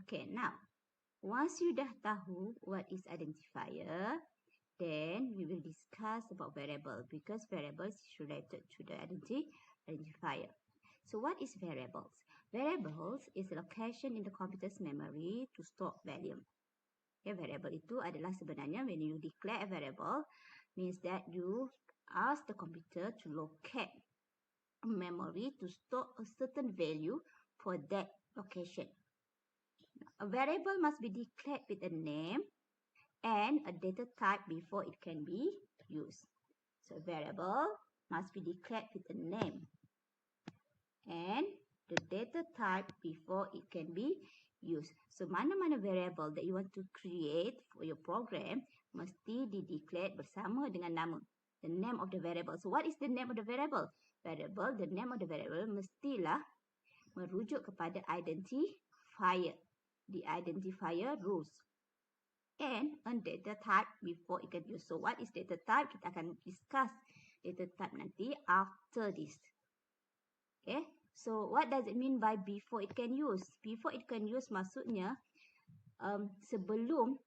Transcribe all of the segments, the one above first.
Okay, now, once you dah tahu what is identifier, then we will discuss about variable because variables is related to the identifier. So what is variables? Variables is a location in the computer's memory to store value. Okay, variable itu adalah sebenarnya when you declare a variable means that you ask the computer to locate a memory to store a certain value for that location. A variable must be declared with a name and a data type before it can be used. So variable must be declared with a name and the data type before it can be used. So mana-mana variable that you want to create for your program mesti di-declared bersama dengan nama. The name of the variable. So what is the name of the variable? The name of the variable mestilah merujuk kepada identifier. The identifier rules. And a data type before it can use. So what is data type? Kita akan discuss data type nanti after this. Okay. So what does it mean by before it can use? Before it can use maksudnya sebelum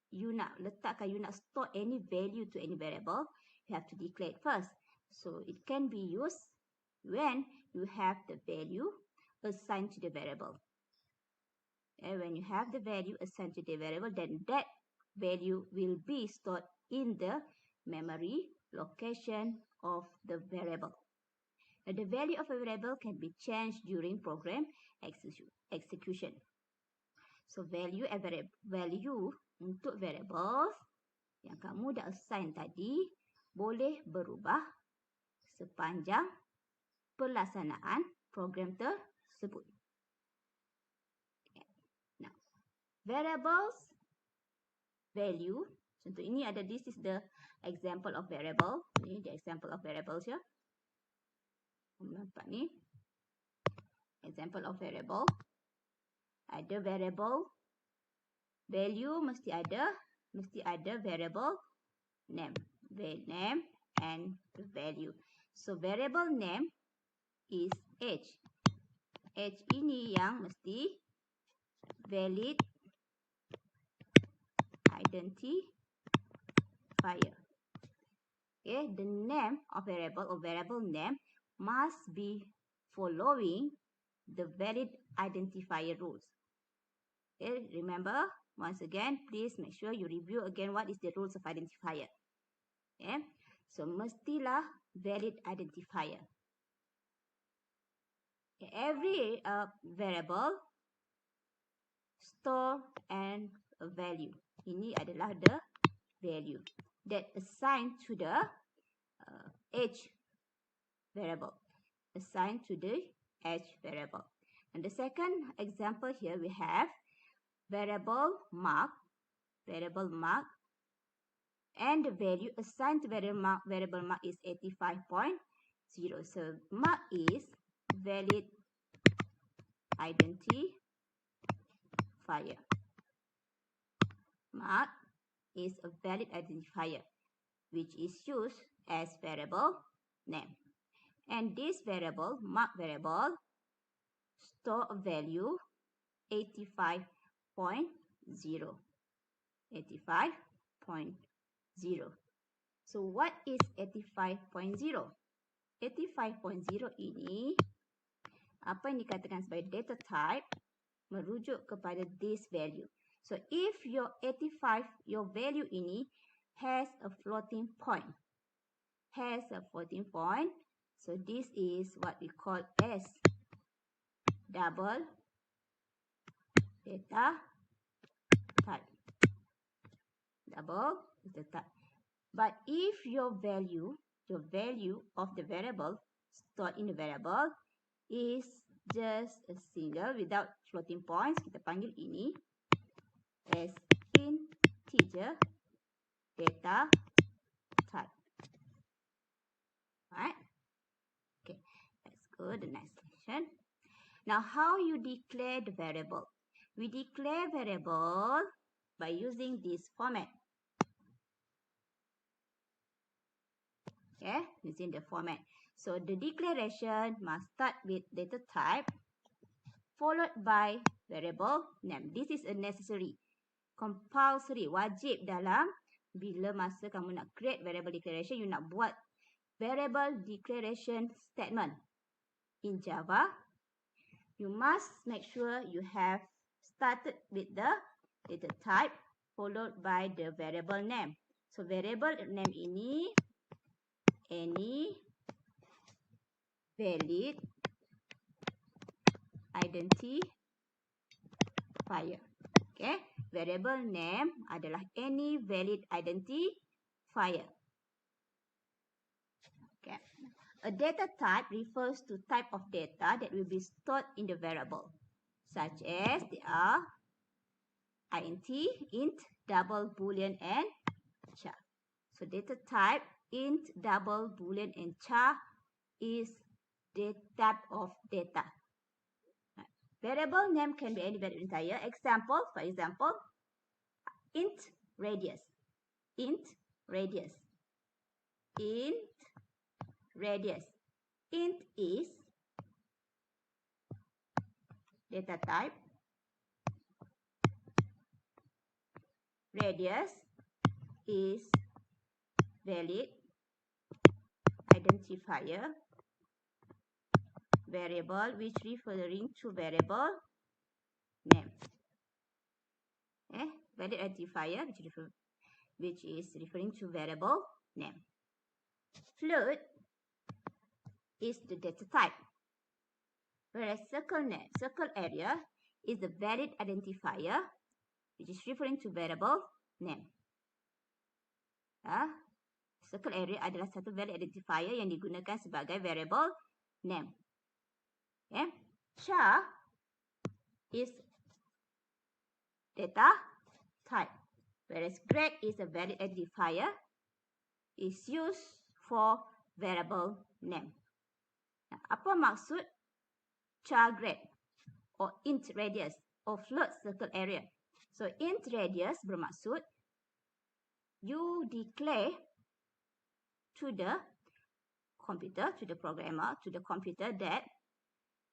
you nak letakkan, you nak store any value to any variable, you have to declare it first. So it can be used when you have the value assigned to the variable. And when you have the value assigned to the variable, then that value will be stored in the memory location of the variable. And the value of a variable can be changed during program execution. So value untuk variables yang kamu dah assign tadi boleh berubah sepanjang pelaksanaan program tersebut. Now, variables value. Contoh ini ada, this is the example of variable. Ini the example of variables ya. Nampak ni. Example of variable. Ada variable value mesti ada variable name. Name and value. So variable name is age. Age ini yang mesti valid identifier. Okay, the name of variable or variable name must be following the valid identifier rules. Okay, remember, once again, please make sure you review again what is the rules of identifier. Okay, so mestilah valid identifier. Okay, every variable store and a value. Ini adalah the value that assigned to the age variable. Assigned to the age variable. And the second example here we have variable mark. And the value assigned to variable mark is 85.0. So mark is valid identifier. Mark is a valid identifier which is used as variable name. And this variable, mark variable, store a value 85.0. 85.0. So what is 85.0? 85.0 ini apa yang dikatakan sebagai data type merujuk kepada this value. So if your 85, your value ini has a floating point. So this is what we call as double data type. Double data type. But if your value of the variable stored in the variable is just a single without floating points, kita panggil ini as integer data type. Alright? Okay, let's go to the next section. Now, how you declare the variable? We declare variable by using this format. Okay, using the format. So the declaration must start with data type followed by variable name. This is a necessary, compulsory, wajib dalam bila masa kamu nak create variable declaration, you nak buat variable declaration statement in Java. You must make sure you have started with the data type followed by the variable name. So variable name ini any valid identifier. Okay, variable name adalah any valid identifier. Okay, a data type refers to type of data that will be stored in the variable, such as they are int, int, double, boolean, and char. So data type int, double, boolean, and char is the type of data. Variable name can be any valid identifier. Example, for example, int radius, int radius, int radius. Int is data type, radius is valid identifier, variable which referring to variable name. Valid identifier which is referring to variable name. Float is the data type, whereas circle area is the valid identifier which is referring to variable name. Circle area adalah satu valid identifier yang digunakan sebagai variable name. Char is data type, whereas grade is a valid identifier, is used for variable name. Apa maksud char grade or int radius or float circle area? So int radius bermaksud you declare to the computer, to the programmer, to the computer that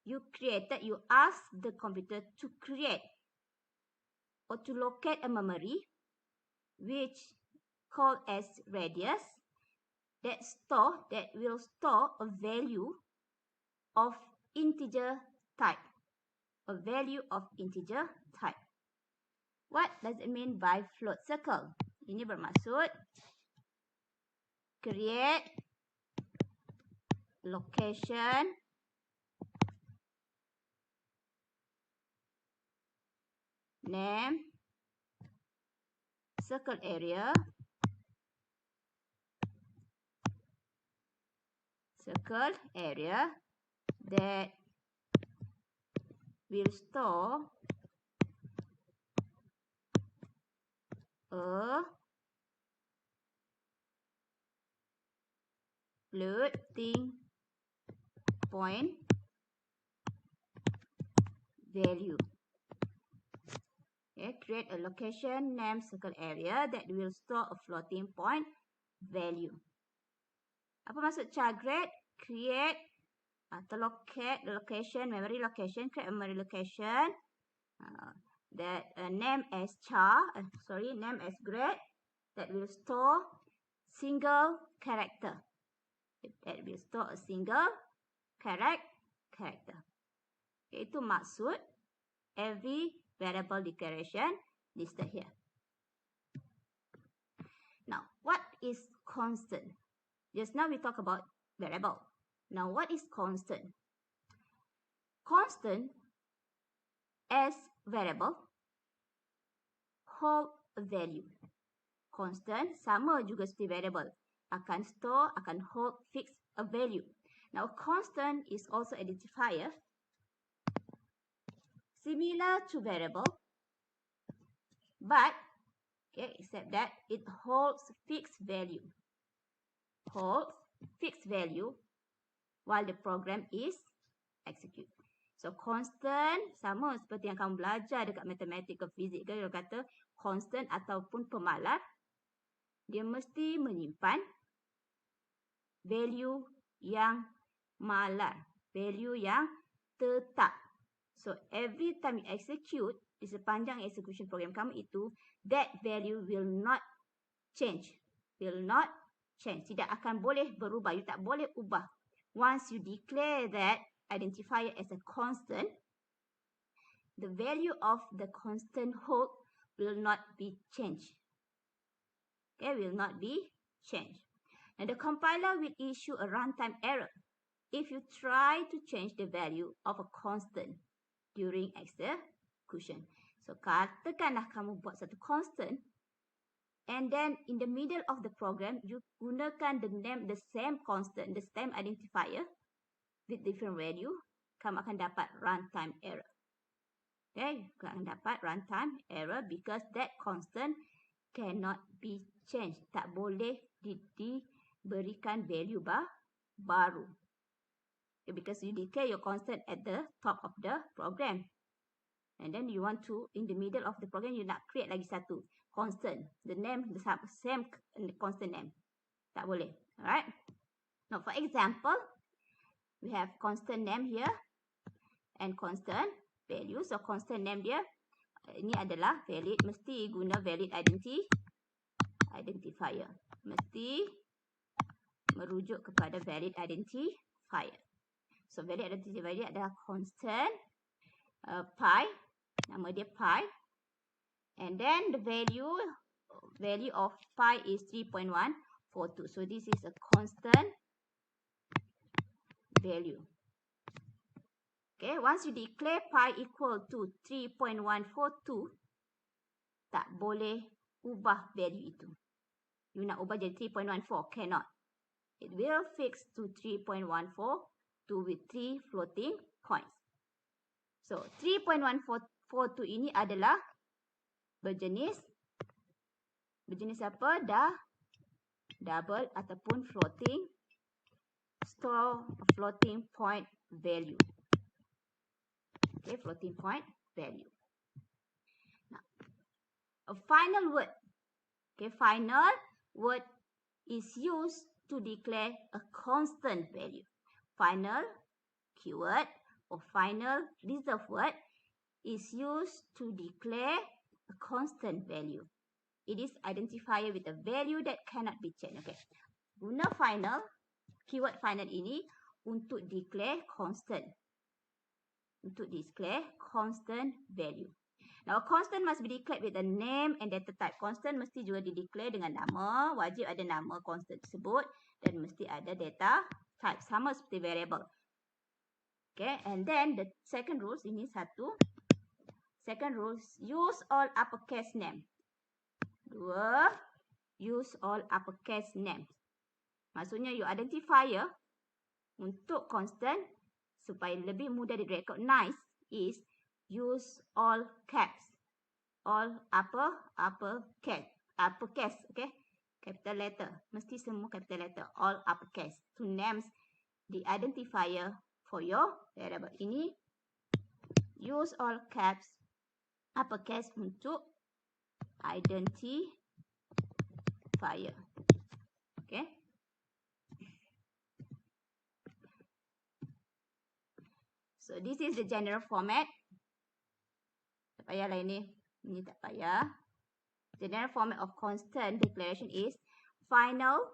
you ask the computer to create or to locate a memory which called as radius that will store a value of integer type. A value of integer type. What does it mean by float circle? Ini bermaksud create location name circle area that will store a floating point value. Create a location name circle area that will store a floating point value. Apa maksud char grade? Create atau locate the location, memory location, create a memory location that name as name as grade that will store single character. That will store a single character. Itu maksud every variable declaration listed here. Now, what is constant? Just now we talk about variable. Now, what is constant? Constant as variable hold a value. Constant sama juga seperti variable. Akan hold fixed a value. Now, constant is also identifier similar to variable, but except that it holds fixed value. Holds fixed value while the program is executed. So constant sama seperti yang kamu belajar dekat matematik ke fizik ke, kalau kata constant ataupun pemalar, dia mesti menyimpan value yang malar, value yang tetap. So every time you execute, di sepanjang execution program kamu itu, that value will not change. Will not change. Tidak akan boleh berubah. You tak boleh ubah. Once you declare that identifier as a constant, the value of the constant hold will not be changed. Okay, will not be changed. And the compiler will issue a runtime error if you try to change the value of a constant during execution. So, katakanlah kamu buat satu constant, and then in the middle of the program, you gunakan the same constant, the same identifier with different value, kamu akan dapat runtime error. Okay, kamu akan dapat runtime error because that constant cannot be changed. Tak boleh diberikan value baru. Okay, because you declare your constant at the top of the program. And then you want to, in the middle of the program, you nak create lagi satu constant. The name, the same constant name. Tak boleh. Alright. Now, for example, we have constant name here and constant value. So, constant name dia, ini adalah valid. Mesti guna valid identifier. Mesti merujuk kepada valid identifier. So, valid identifier dia adalah constant pi. Nama dia pi. And then the value of pi is 3.142. So, this is a constant value. Okay, once you declare pi equal to 3.142, tak boleh ubah value itu. You nak ubah jadi 3.14, cannot. It will fix to 3.142 with 3 floating points. So, 3.142 ini adalah berjenis apa? Double ataupun floating point value. Okay, floating point value. Now, a final word. Okay, final word is used to declare a constant value. Final keyword or final reserve word is used to declare a constant value. It is identifier with a value that cannot be changed. Okay, guna final, keyword final ini untuk declare constant. Untuk declare constant value. Now, a constant must be declared with a name and data type. Constant mesti juga di-declare dengan nama. Wajib ada nama constant tersebut. Dan mesti ada data type. Sama seperti variable. Okay, and then the second rules, ini satu. Second rules, use all uppercase name. Dua, use all uppercase name. Maksudnya, your identifier untuk constant supaya lebih mudah di-recognize is use all caps. All uppercase, okay? Capital letter. Mesti semua capital letter. All uppercase. To names the identifier for your variable. Ini use all caps, uppercase untuk identifier. Okay? So, this is the general format. Tak payahlah ini. Ini tak payah. General format of constant declaration is final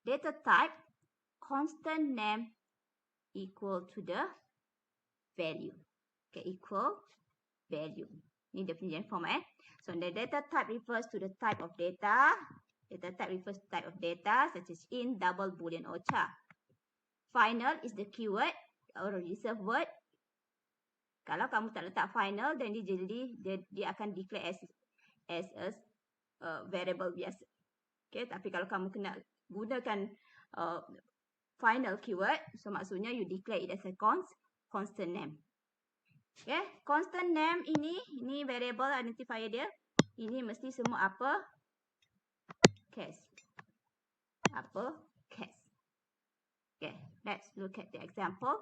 data type constant name equal to the value. Okay, equal value. Ini dia punya general format. So, the data type refers to the type of data. Data type refers to type of data such as int, double, boolean, or char. Final is the keyword or reserve word. Kalau kamu tak letak final, then dia akan declare as a variable biasa. Okay, tapi kalau kamu kena gunakan final keyword, so maksudnya you declare it as a constant name. Okay, constant name ini variable identifier dia. Ini mesti semua uppercase. Uppercase. Okay, let's look at the example.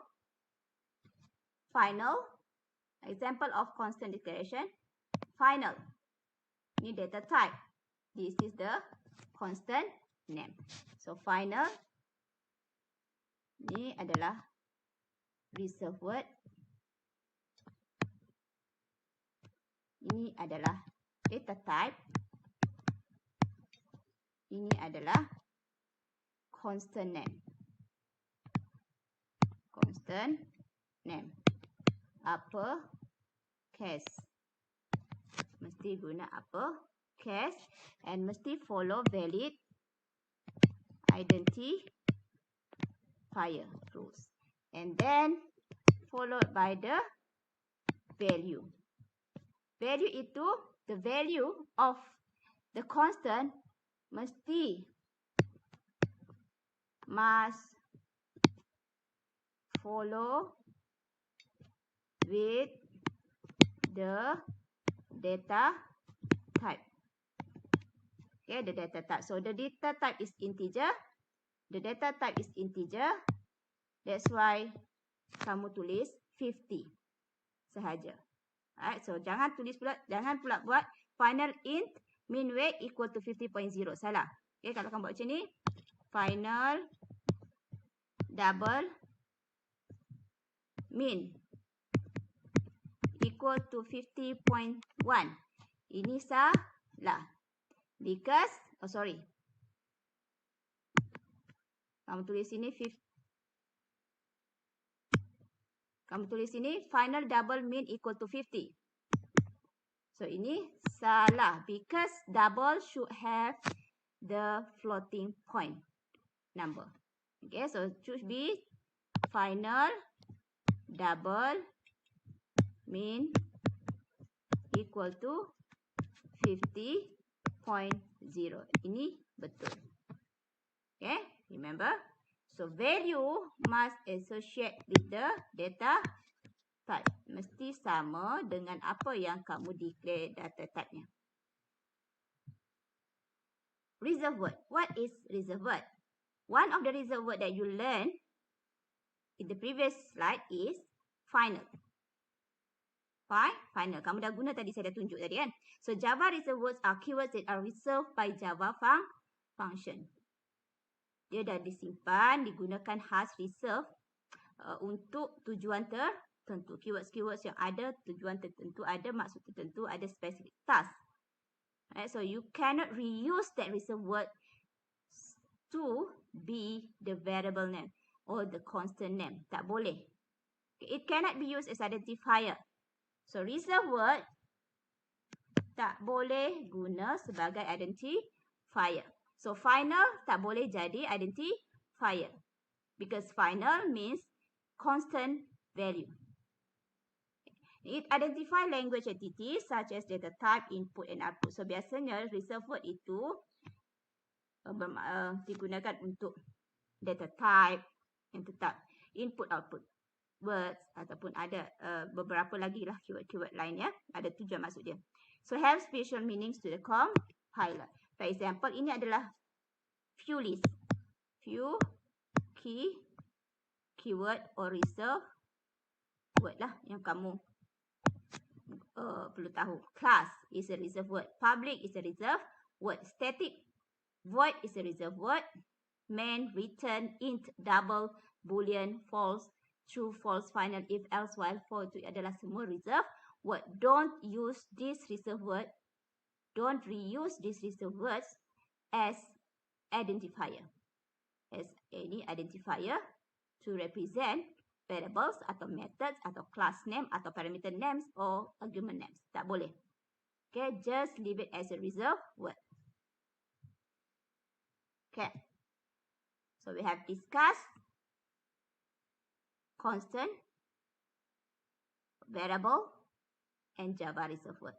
Final, example of constant declaration. Final, ini data type. This is the constant name. So, final, ini adalah reserve word. Ini adalah data type. Ini adalah constant name. Constant name. Upper case. Mesti guna upper case and mesti follow valid identifier rules. And then followed by the value. Value itu the value of the constant must follow with the data type. Okay, the data type. So the data type is integer. The data type is integer. That's why kamu tulis 50 sahaja. Alright, so jangan pula buat final int mean weight equal to 50.0. Salah. Okay, kalau kamu buat macam ni, final double mean equal to 50.1. Ini salah. Because, kamu tulis sini final double mean equal to 50. So ini salah because double should have the floating point number. Okay, so should be final double mean equal to 50.0. Ini betul. Okay, remember? So value must associate with the data type. Mesti sama dengan apa yang kamu declare data type-nya. Reserve word. What is reserve word? One of the reserve word that you learned in the previous slide is final. Final. Kamu dah guna tadi, saya dah tunjuk tadi kan. So Java reserve words are keywords that are reserved by Java function. Dia dah disimpan, digunakan khas reserve untuk tujuan tertentu. Keywords yang ada tujuan tertentu, ada maksud tertentu, ada specific task. Right, so you cannot reuse that reserve word to be the variable name or the constant name. Tak boleh. It cannot be used as identifier. So reserve word tak boleh guna sebagai identifier. So final tak boleh jadi identifier. Because final means constant value. It identify language entities such as data type, input and output. So biasanya reserve word itu digunakan untuk data type yang tetap, input output words ataupun ada beberapa lagi lah keyword lain ya. Ada tujuan maksud dia. So have special meanings to the compiler. For example, ini adalah few list. Few keyword or reserve word lah yang kamu perlu tahu. Class is a reserve word. Public is a reserve word. Static void is a reserve word. Main, return, int, double, boolean, false, true, false, final, if, else, while, for itu adalah semua reserve word. Don't use this reserve word. Don't reuse these reserve words as identifier. As any identifier to represent variables atau methods atau class name atau parameter names or argument names. Tak boleh. Okay, just leave it as a reserve word. Okay. So we have discussed constant, variable, and Java reserve word.